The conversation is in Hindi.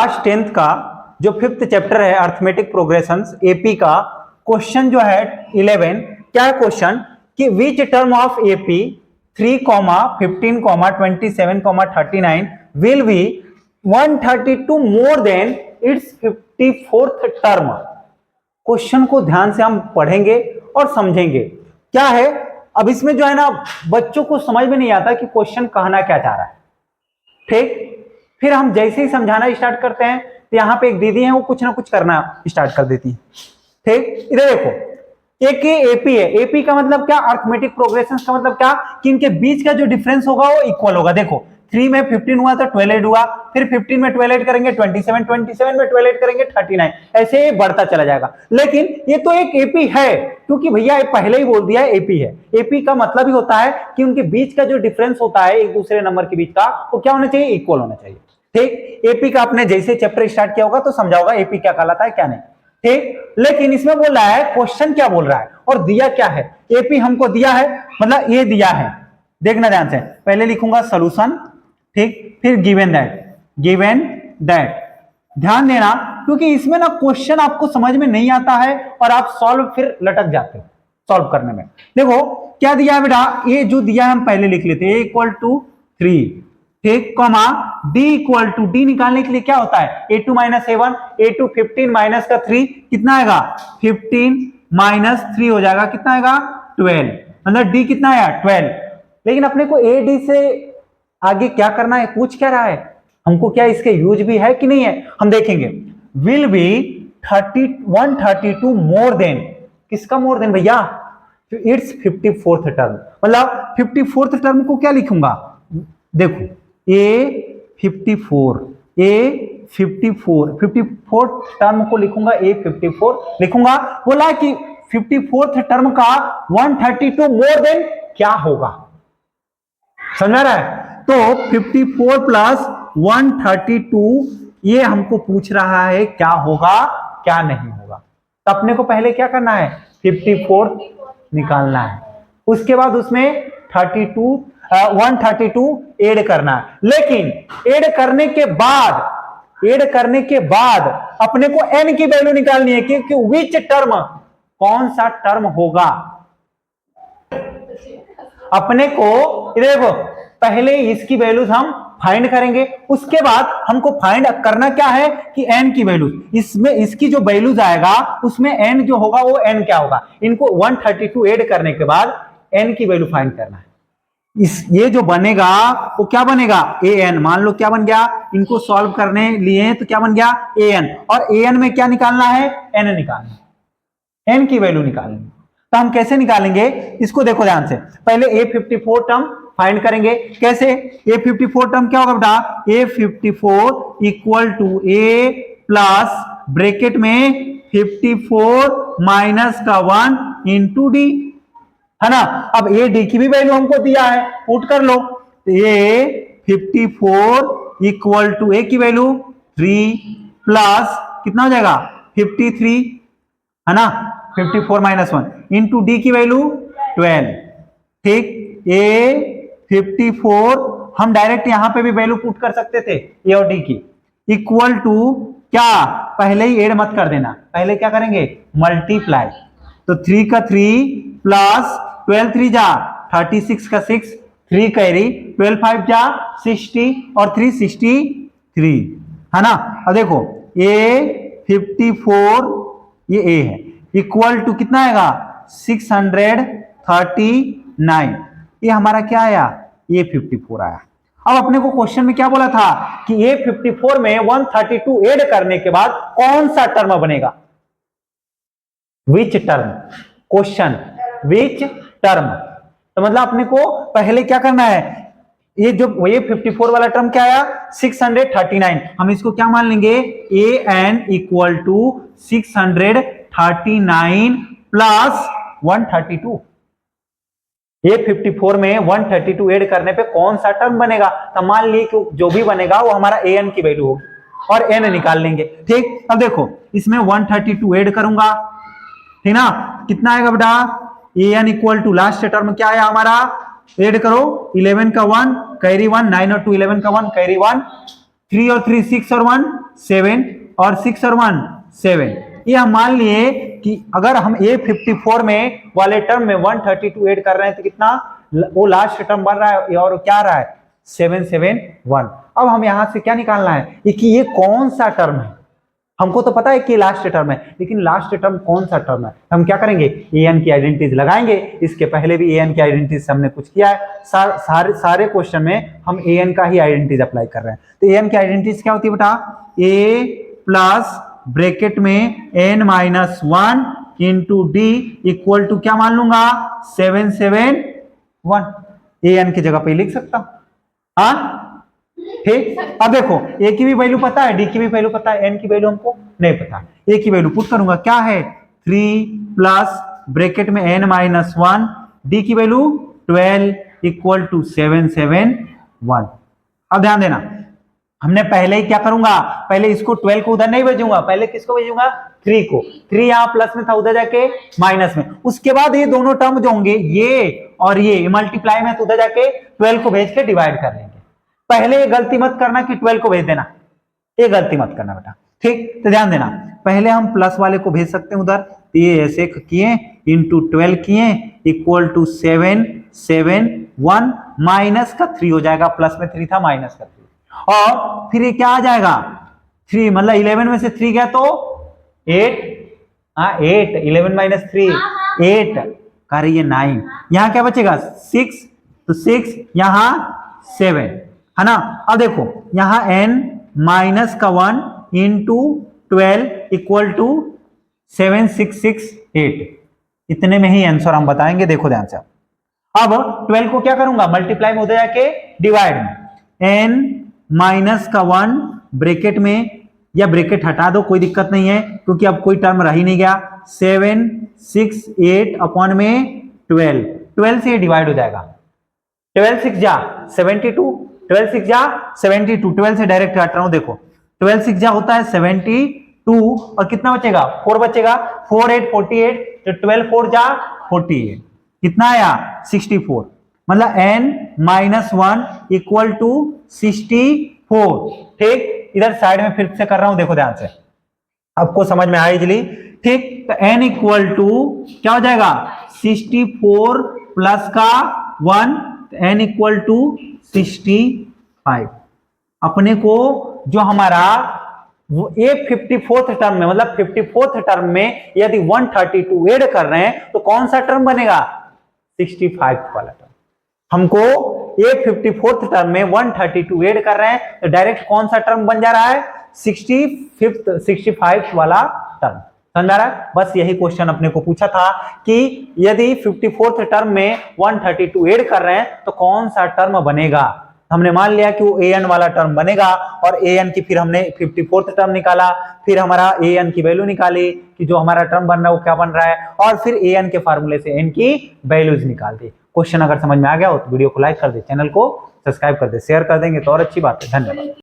क्लास 10th का जो 5th चैप्टर है अर्थमेटिक प्रोग्रेशंस एपी का क्वेश्चन जो है 11, क्या है क्वेश्चन कि which term of AP 3, 15, 27, 39 will be 132 more than it's 54th term. Question को ध्यान से हम पढ़ेंगे और समझेंगे क्या है। अब इसमें जो है ना बच्चों को समझ में नहीं आता कि क्वेश्चन कहना क्या चाह रहा है, ठीक। फिर हम जैसे ही समझाना स्टार्ट करते हैं तो यहाँ पे एक दीदी है वो कुछ ना कुछ करना स्टार्ट कर देती है, ठीक। इधर देखो एक एपी है, एपी का मतलब क्या, अर्थमेटिक प्रोग्रेशन का मतलब क्या कि इनके बीच का जो डिफरेंस होगा वो इक्वल होगा। देखो 3 में 15 हुआ तो 12 ऐड हुआ, फिर 15 में 12 ऐड करेंगे 27, 27 में 12 ऐड करेंगे 39, ऐसे बढ़ता चला जाएगा। लेकिन ये तो एक एपी है, क्योंकि भैया पहले ही बोल दिया है एपी है। एपी का मतलब ही होता है कि उनके बीच का जो डिफरेंस होता है एक दूसरे नंबर के बीच का वो क्या होना चाहिए, इक्वल होना चाहिए, ठीक। एपी का आपने जैसे चैप्टर स्टार्ट किया होगा तो समझा होगा एपी क्या कहलाता है क्या नहीं, ठीक। लेकिन इसमें बोल रहा है क्वेश्चन क्या बोल रहा है और दिया क्या है। एपी हमको दिया है, मतलब ये दिया है, देखना ध्यान से। पहले लिखूंगा सॉल्यूशन, ठीक, फिर गिवन दैट। ध्यान देना क्योंकि इसमें ना क्वेश्चन आपको समझ में नहीं आता है और आप सॉल्व फिर लटक जाते हो सॉल्व करने में। देखो क्या दिया है बेटा, ये जो दिया है हम पहले लिख लेते हैं, a = 3, ठीक, कॉमा d = d निकालने के लिए क्या होता है, a2 - a1, a2 15 माइनस का 3 कितना आएगा, 15 माइनस 3 हो जाएगा, कितना आएगा 12, मतलब d कितना आया 12। लेकिन अपने को a d से आगे क्या करना है, पूछ क्या रहा है हमको, क्या इसके यूज भी है कि नहीं है हम देखेंगे। विल बी 132 मोर देन, किसका मोर देन भैया, इट्स 54th टर्म, मतलब 54th टर्म को क्या लिखूंगा, देखो A54 टर्म को लिखूंगा A54 लिखूंगा। बोला कि 54th टर्म का 132 मोर देन क्या होगा, समझ रहा है। तो 54 प्लस 132 ये हमको पूछ रहा है क्या होगा क्या नहीं होगा। तो अपने को पहले क्या करना है, 54 निकालना है, उसके बाद उसमें 132 ऐड करना है। लेकिन ऐड करने के बाद अपने को n की वैल्यू निकालनी है कि विच टर्म, कौन सा टर्म होगा। अपने को देखो पहले इसकी वैल्यूज हम फाइंड करेंगे, उसके बाद हमको फाइंड करना क्या है कि n की वैल्यू, इसमें इसकी जो वैल्यूज आएगा उसमें n जो होगा वो n क्या होगा, इनको 132 ऐड करने के बाद n की वैल्यू फाइंड करना है। ये जो बनेगा वो क्या बनेगा, an, मान लो क्या बन गया, इनको सॉल्व करने लिए तो क्या बन गया an, और an में क्या निकालना है, n निकालना है, n की वैल्यू निकालनी। तो हम कैसे निकालेंगे इसको देखो ध्यान से। पहले A54 टर्म फाइंड करेंगे, कैसे, A54 टर्म क्या होगा बेटा, A54 equal to A plus bracket में 54 माइनस का 1 इंटू डी, है ना। अब ए डी की भी वैल्यू हमको दिया है, पुट कर लो, A54 इक्वल टू ए की वैल्यू 3 प्लस कितना हो जाएगा 53, है ना, 54 माइनस 1 इंटू डी की वैल्यू 12, ठीक। A54 हम डायरेक्ट यहां पे भी वैल्यू पुट कर सकते थे ए और डी की, इक्वल टू क्या, पहले ही ऐड मत कर देना, पहले क्या करेंगे मल्टीप्लाई, तो 3 का 3 प्लस 12 3 जा 36 का 6, 3 कैरी 12 5 जा 60 और 3 63, है ना। अब देखो A54 ये A है, इक्वल टू कितना आएगा 639, ये हमारा क्या आया, A54 आया। अब अपने को क्वेश्चन में क्या बोला था कि A54 में 132 ऐड करने के बाद कौन सा टर्म बनेगा, which term, question which term. तो मतलब अपने को पहले क्या करना है, ये जो ये 54 वाला टर्म क्या आया 639, हम इसको क्या मान लेंगे, an इक्वल टू 639 प्लस 132। ये 54 में 132 ऐड करने पे कौन सा टर्म बनेगा, तो मान लिए कि जो भी बनेगा वो हमारा an की वैल्यू होगी और n निकाल लेंगे, ठीक। अब देखो इसमें 132 ऐड करूंगा, ठीक ना, कितना आएगा बेटा, an equal to last term क्या आया हमारा, ऐड करो 11 का 1 कैरी 1, 9 और 2 11 का 1 कैरी 1, 3 और 3 6 और 1 7 और 6 और 1 7। ये हम मान लिए कि अगर हम A54 में वाले टर्म में 132 ऐड कर रहे हैं तो कितना वो लास्ट टर्म बन रहा है और क्या आ रहा है 771। अब हम यहां से क्या निकालना है कि ये कौन सा टर्म है। हमको तो पता है कि लास्ट टर्म है, लेकिन लास्ट टर्म कौन सा टर्म है। हम क्या करेंगे एन की आइडेंटिटीज लगाएंगे। इसके पहले भी एन की आइडेंटिटीज हमने कुछ किया है। सारे क्वेश्चन में हम एन का ही आइडेंटिटीज अप्लाई कर रहे हैं। तो एन की आइडेंटिटीज क्या होती है बेटा, ए प्लस ब्रैकेट में n minus 1 into D equal to क्या मान लूंगा 771। एन की जगह पे लिख सकता हूं। हाँ ठीक। अब देखो ए की भी वैल्यू पता है, डी की भी वैल्यू पता है, एन की वैल्यू हमको नहीं पता। ए की वैल्यू पुट करूंगा, क्या है 3 प्लस ब्रैकेट में n माइनस 1, डी की वैल्यू 12 इक्वल टू 771। अब ध्यान देना, हमने पहले ही क्या करूंगा, पहले इसको 12 को उधर नहीं भेजूंगा, पहले किसको भेजूंगा 3 को। 3 यहां प्लस में था, उधर जाके माइनस में। उसके बाद ये दोनों टर्म जो होंगे ये और ये मल्टीप्लाई में, तो उधर जाके 12 को भेज के डिवाइड कर लेंगे। पहले ये गलती मत करना कि 12 को भेज देना, ये गलती मत करना बेटा। ठीक, तो ध्यान देना, पहले हम प्लस वाले को भेज सकते हैं उधर, तो ये ऐसे किए इंटू 12 किए इक्वल टू 771 माइनस का 3 हो जाएगा, प्लस में 3 था माइनस का 3, और फिर ये क्या आ जाएगा 3 मतलब 11 में से 3 गया तो 8, 8 11 माइनस 3 8 कर रही है 9। यहां क्या बचेगा 6, तो 6 यहां 7 है ना। अब देखो यहां n माइनस का 1 इंटू 12 इक्वल टू 7668। इतने में ही आंसर हम बताएंगे। देखो ध्यान से, अब 12 को क्या करूंगा मल्टीप्लाई में, उधर जाके डिवाइड में, n माइनस का 1 ब्रैकेट में, या ब्रैकेट हटा दो कोई दिक्कत नहीं है क्योंकि अब कोई टर्म रह ही नहीं गया, 768 अपॉन में 12 से डिवाइड हो जाएगा, 12 6 जा 72, 12 6 जा 72, 12 से डायरेक्ट हट रहा हूं। देखो 12 6 जा होता है 72 और कितना बचेगा 4 बचेगा, 4 8 48, तो 12 4 जा 48, कितना आया 64। मतलब n माइनस 1 इक्वल टू 64। ठीक, इधर साइड में फिर से कर रहा हूं, देखो ध्यान से, आपको समझ में आया इजली। ठीक, तो n इक्वल टू क्या हो जाएगा 64 प्लस का 1, n इक्वल टू 65। अपने को जो हमारा वो A54th टर्म में, मतलब 54th टर्म में यदि 132 ऐड कर रहे हैं तो कौन सा टर्म बनेगा 65 वाला टर्म। हमको A54th टर्म में 132 ऐड कर रहे हैं तो डायरेक्ट कौन सा टर्म बन जा रहा है 65 वाला टर्म। समझा रहा है। बस यही क्वेश्चन अपने को पूछा था कि यदि 54th टर्म में 132 ऐड कर रहे हैं तो कौन सा टर्म बनेगा। हमने मान लिया कि वो an वाला टर्म बनेगा, और an की फिर हमने 54th टर्म निकाला, फिर हमारा an की वैल्यू निकाली कि जो हमारा टर्म बन रहा है वो क्या बन रहा है, और फिर an के फार्मूले से n की वैल्यूज निकाल दी। क्वेश्चन अगर समझ में आ गया हो तो वीडियो को लाइक कर दे, चैनल को सब्सक्राइब कर दे, शेयर कर देंगे तो और अच्छी बात है। धन्यवाद।